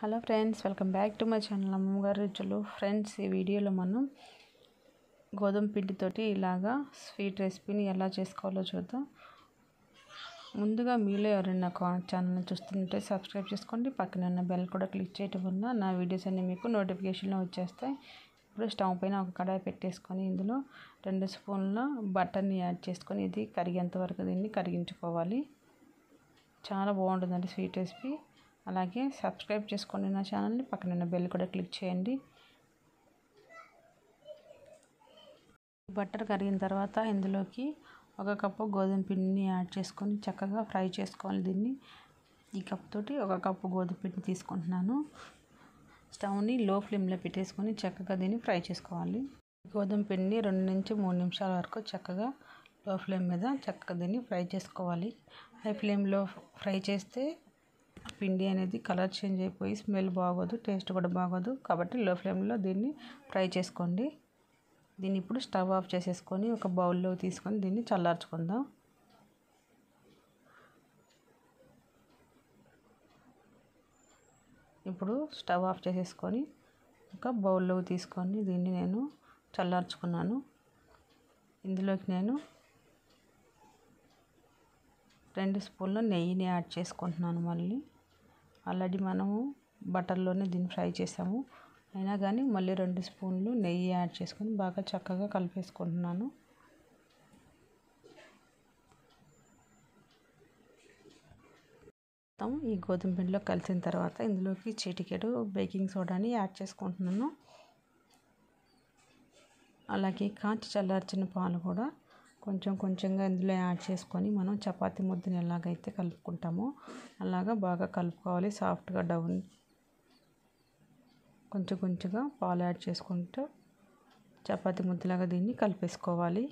Hello friends, welcome back to my channel అమ్మగారి రుచులు. Friends, ఈ వీడియోలో మనం గోధుమ పిండితోటి ఇలాగా స్వీట్ రెసిపీని ఎలా చేసుకోవాలో చూద్దాం. ముందుగా మీలో ఎవరైనా ఛానల్ని చూస్తుంటే సబ్స్క్రైబ్ చేసుకోండి. పక్కన ఉన్న బెల్ కూడా క్లిక్ చేయడం వల్ల నా వీడియోస్ అన్నీ మీకు నోటిఫికేషన్లో వచ్చేస్తాయి. ఇప్పుడు స్టవ్ పైన ఒక కడాయి పెట్టేసుకొని ఇందులో 2 స్పూన్ల బటర్ని యాడ్ చేసుకొని ఇది కరిగేంత వరకు దీన్ని కరిగించుకోవాలి. చాలా బాగుంటుందండి స్వీట్ రెసిపీ. అలాగే సబ్స్క్రైబ్ చేసుకోండి నా ఛానల్ని, పక్కన ఉన్న బెల్ కూడా క్లిక్ చేయండి. బటర్ కరిగిన తర్వాత ఇందులోకి 1 కప్పు గోధుమ పిండిని యాడ్ చేసుకొని చక్కగా ఫ్రై చేసుకోవాలి. దీన్ని ఈ కప్ తోటి 1 కప్పు గోధుమ పిండి తీసుకుంటున్నాను. స్టవ్ని లో ఫ్లేమ్లో పెట్టేసుకొని చక్కగా దీన్ని ఫ్రై చేసుకోవాలి. గోధుమ పిండిని 2 నుంచి 3 నిమిషాల వరకు చక్కగా లో ఫ్లేమ్ మీద చక్కగా దీన్ని ఫ్రై చేసుకోవాలి. హై ఫ్లేమ్లో ఫ్రై చేస్తే పిండి అనేది కలర్ చేంజ్ అయిపోయి స్మెల్ బాగోదు, టేస్ట్ కూడా బాగోదు. కాబట్టి లో ఫ్లేమ్లో దీన్ని ఫ్రై చేసుకోండి. దీన్ని ఇప్పుడు స్టవ్ ఆఫ్ చేసేసుకొని ఒక బౌల్లో తీసుకొని దీన్ని చల్లార్చుకుందాం. ఇప్పుడు స్టవ్ ఆఫ్ చేసేసుకొని ఒక బౌల్లో తీసుకొని దీన్ని నేను చల్లార్చుకున్నాను. ఇందులోకి నేను 2 స్పూన్ల నెయ్యిని యాడ్ చేసుకుంటున్నాను. మళ్ళీ ఆల్రెడీ మనము బటర్లోనే దీన్ని ఫ్రై చేసాము, అయినా కానీ మళ్ళీ 2 స్పూన్లు నెయ్యి యాడ్ చేసుకొని బాగా చక్కగా కలిపేసుకుంటున్నాను. ఈ గోధుమ పిండిలో కలిసిన తర్వాత ఇందులోకి చిటికెడు బేకింగ్ సోడాని యాడ్ చేసుకుంటున్నాను. అలాగే కాచి చల్లార్చిన పాలు కూడా కొంచెంగా ఇందులో యాడ్ చేసుకొని మనం చపాతీ ముద్దని ఎలాగైతే కలుపుకుంటామో అలాగా బాగా కలుపుకోవాలి. సాఫ్ట్గా డౌన్ కొంచెంగా పాలు యాడ్ చేసుకుంటూ చపాతీ ముద్దలాగా దీన్ని కలిపేసుకోవాలి.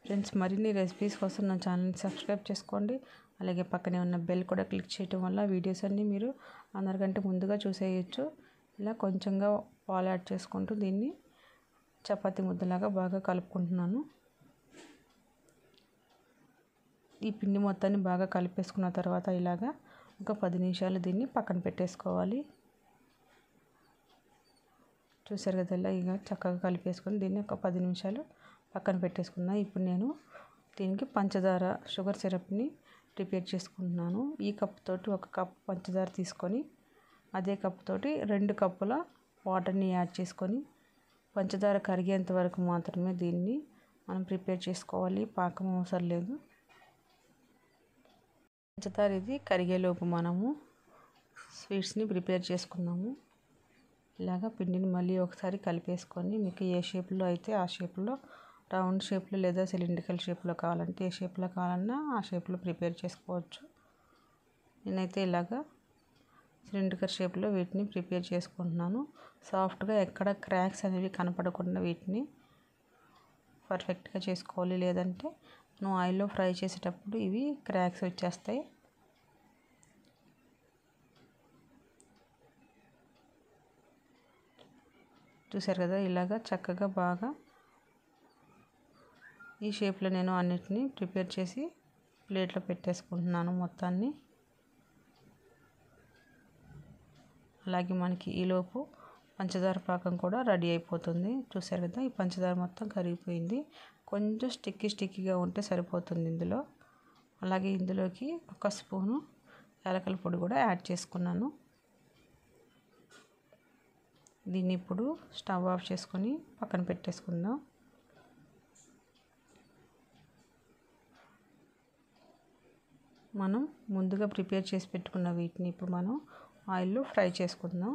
ఫ్రెండ్స్, మరిన్ని రెసిపీస్ కోసం నా ఛానల్ని సబ్స్క్రైబ్ చేసుకోండి. అలాగే పక్కనే ఉన్న బెల్ కూడా క్లిక్ చేయడం వల్ల వీడియోస్ అన్నీ మీరు అందరికంటే ముందుగా చూసేయచ్చు. ఇలా కొంచెంగా పాలు యాడ్ చేసుకుంటూ దీన్ని చపాతీ ముద్దలాగా బాగా కలుపుకుంటున్నాను. ఈ పిండి మొత్తాన్ని బాగా కలిపేసుకున్న తర్వాత ఇలాగా ఒక 10 నిమిషాలు దీన్ని పక్కన పెట్టేసుకోవాలి. చూసారు కదా, ఇలా ఇక చక్కగా కలిపేసుకొని దీన్ని ఒక 10 నిమిషాలు పక్కన పెట్టేసుకున్నా. ఇప్పుడు నేను దీనికి షుగర్ సిరప్ని ప్రిపేర్ చేసుకుంటున్నాను. ఈ కప్ తోటి 1 కప్ పంచదార తీసుకొని అదే కప్ తోటి 2 కప్పుల వాటర్ని యాడ్ చేసుకొని పంచదార కరిగేంత వరకు మాత్రమే దీన్ని మనం ప్రిపేర్ చేసుకోవాలి. పాకం అవసరం లేదు. పంచదార ఇది కరిగేలోపు మనము స్వీట్స్ని ప్రిపేర్ చేసుకున్నాము. ఇలాగా పిండిని మళ్ళీ ఒకసారి కలిపేసుకొని మీకు ఏ షేప్లో అయితే ఆ షేప్లో, రౌండ్ షేప్లో లేదా సిలిండ్రికల్ షేప్లో కావాలంటే ఏ షేప్లో కావాలన్నా ఆ షేప్లో ప్రిపేర్ చేసుకోవచ్చు. నేనైతే ఇలాగా సిలిండ్రికల్ షేప్లో వీటిని ప్రిపేర్ చేసుకుంటున్నాను. సాఫ్ట్గా ఎక్కడ క్రాక్స్ అనేవి కనపడకుండా వీటిని పర్ఫెక్ట్గా చేసుకోవాలి. లేదంటే మనం ఆయిల్లో ఫ్రై చేసేటప్పుడు ఇవి క్రాక్స్ వచ్చేస్తాయి. చూసారు కదా, ఇలాగా చక్కగా బాగా ఈ షేప్లో నేను అన్నిటినీ ప్రిపేర్ చేసి ప్లేట్లో పెట్టేసుకుంటున్నాను మొత్తాన్ని. అలాగే మనకి ఈలోపు పంచదార పాకం కూడా రెడీ అయిపోతుంది. చూసారు కదా, ఈ పంచదార మొత్తం కరిగిపోయింది. కొంచెం స్టిక్కీగా ఉంటే సరిపోతుంది ఇందులో. అలాగే ఇందులోకి 1 స్పూను యాలకుల పొడి కూడా యాడ్ చేసుకున్నాను. దీన్ని ఇప్పుడు స్టవ్ ఆఫ్ చేసుకొని పక్కన పెట్టేసుకుందాం. మనం ముందుగా ప్రిపేర్ చేసి పెట్టుకున్న వీటిని ఇప్పుడు మనం ఆయిల్లో ఫ్రై చేసుకుందాం.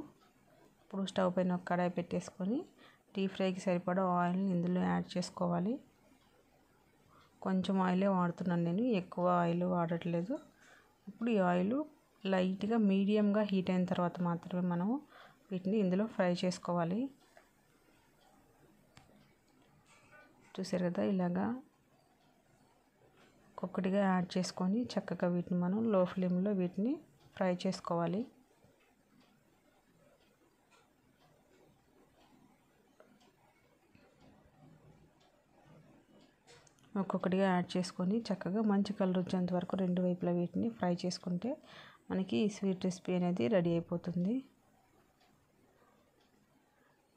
ఇప్పుడు స్టవ్ పైన ఒక కడాయి పెట్టేసుకొని డీప్ ఫ్రైకి సరిపడా ఆయిల్ని ఇందులో యాడ్ చేసుకోవాలి. కొంచెం ఆయిలే వాడుతున్నాను నేను, ఎక్కువ ఆయిల్ వాడట్లేదు. ఇప్పుడు ఈ ఆయిల్ లైట్గా మీడియంగా హీట్ అయిన తర్వాత మాత్రమే మనం వీటిని ఇందులో ఫ్రై చేసుకోవాలి. చూసారు కదా, ఇలాగా ఒక్కొక్కటిగా యాడ్ చేసుకొని చక్కగా వీటిని మనం లో ఫ్లేమ్లో వీటిని ఫ్రై చేసుకోవాలి. ఒక్కొక్కటిగా యాడ్ చేసుకొని చక్కగా మంచి కలర్ వచ్చేంత వరకు 2 వైపులా వీటిని ఫ్రై చేసుకుంటే మనకి ఈ స్వీట్ రెసిపీ అనేది రెడీ అయిపోతుంది.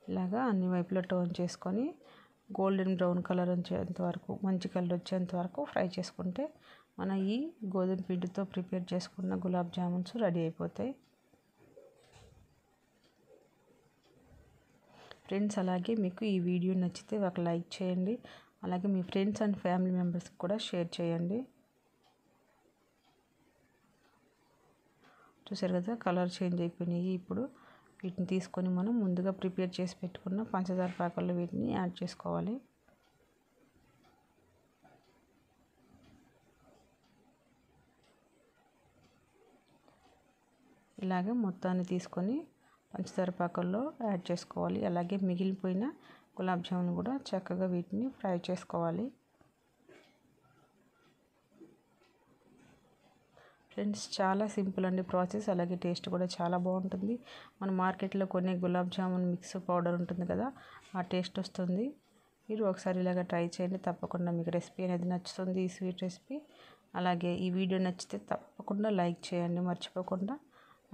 ఇలాగా అన్ని వైపులా టర్న్ చేసుకొని గోల్డెన్ బ్రౌన్ కలర్ వచ్చేంత వరకు, మంచి కలర్ వచ్చేంత వరకు ఫ్రై చేసుకుంటే మన ఈ గోధుమ పిండితో ప్రిపేర్ చేసుకున్న గులాబ్ జామున్స్ రెడీ అయిపోతాయి. ఫ్రెండ్స్, అలాగే మీకు ఈ వీడియో నచ్చితే ఒక లైక్ చేయండి. అలాగే మీ ఫ్రెండ్స్ అండ్ ఫ్యామిలీ మెంబర్స్కి కూడా షేర్ చేయండి. చూసారు కదా, కలర్ చేంజ్ అయిపోయినాయి. ఇప్పుడు వీటిని తీసుకొని మనం ముందుగా ప్రిపేర్ చేసి పెట్టుకున్న పంచదార పాకంలో వీటిని యాడ్ చేసుకోవాలి. ఇలాగే మొత్తాన్ని తీసుకొని పంచదార పాకంలో యాడ్ చేసుకోవాలి. అలాగే మిగిలిపోయిన గులాబ్ జామున్ కూడా చక్కగా వీటిని ఫ్రై చేసుకోవాలి. ఫ్రెండ్స్, చాలా సింపుల్ అండి ప్రాసెస్. అలాగే టేస్ట్ కూడా చాలా బాగుంటుంది. మన మార్కెట్లో కొనే గులాబ్ జామున్ మిక్స్ పౌడర్ ఉంటుంది కదా, ఆ టేస్ట్ వస్తుంది. మీరు ఒకసారి ఇలాగ ట్రై చేయండి. తప్పకుండా మీకు రెసిపీ అనేది నచ్చుతుంది, ఈ స్వీట్ రెసిపీ. అలాగే ఈ వీడియో నచ్చితే తప్పకుండా లైక్ చేయండి మర్చిపోకుండా.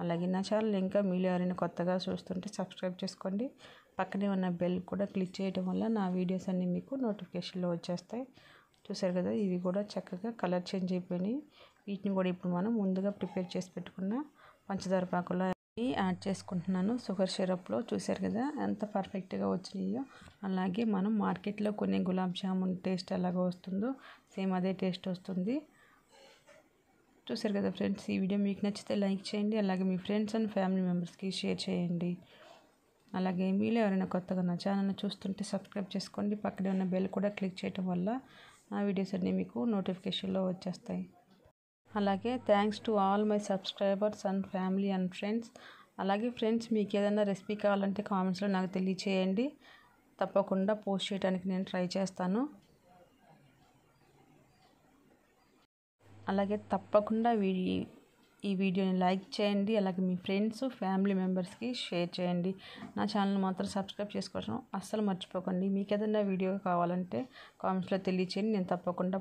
అలాగే నా ఛానల్ ఇంకా మీలో ఎవరైనా కొత్తగా చూస్తుంటే సబ్స్క్రైబ్ చేసుకోండి. పక్కనే ఉన్న బెల్ కూడా క్లిక్ చేయడం వల్ల నా వీడియోస్ అన్నీ మీకు నోటిఫికేషన్లో వచ్చేస్తాయి. చూసారు కదా, ఇవి కూడా చక్కగా కలర్ చేంజ్ అయిపోయినాయి. వీటిని కూడా ఇప్పుడు మనం ముందుగా ప్రిపేర్ చేసి పెట్టుకున్న పంచదార పాకంలో యాడ్ చేసుకుంటున్నాను. షుగర్ సిరప్లో చూసారు కదా ఎంత పర్ఫెక్ట్గా వచ్చినాయో. అలాగే మనం మార్కెట్లో కొనే గులాబ్ జామున్ టేస్ట్ ఎలాగో వస్తుందో సేమ్ అదే టేస్ట్ వస్తుంది. చూసారు కదా ఫ్రెండ్స్, ఈ వీడియో మీకు నచ్చితే లైక్ చేయండి. అలాగే మీ ఫ్రెండ్స్ అండ్ ఫ్యామిలీ మెంబర్స్కి షేర్ చేయండి. అలాగే మీలో ఎవరైనా కొత్తగా నా ఛానల్ని చూస్తుంటే సబ్స్క్రైబ్ చేసుకోండి. పక్కనే ఉన్న బెల్ కూడా క్లిక్ చేయడం వల్ల నా వీడియోస్ అన్నీ మీకు నోటిఫికేషన్లో వచ్చేస్తాయి. అలాగే thanks to all my subscribers and family and friends. అలాగే ఫ్రెండ్స్, మీకు ఏదైనా రెసిపీ కావాలంటే కామెంట్స్లో నాకు తెలియచేయండి. తప్పకుండా పోస్ట్ చేయడానికి నేను ట్రై చేస్తాను. అలాగే తప్పకుండా ఈ వీడియోని లైక్ చేయండి. అలాగే మీ ఫ్రెండ్స్ ఫ్యామిలీ మెంబర్స్కి షేర్ చేయండి. నా ఛానల్ మాత్రం సబ్స్క్రైబ్ చేసుకోవడం అస్సలు మర్చిపోకండి. మీకు ఏదైనా వీడియో కావాలంటే కామెంట్స్లో తెలియచేయండి. నేను తప్పకుండా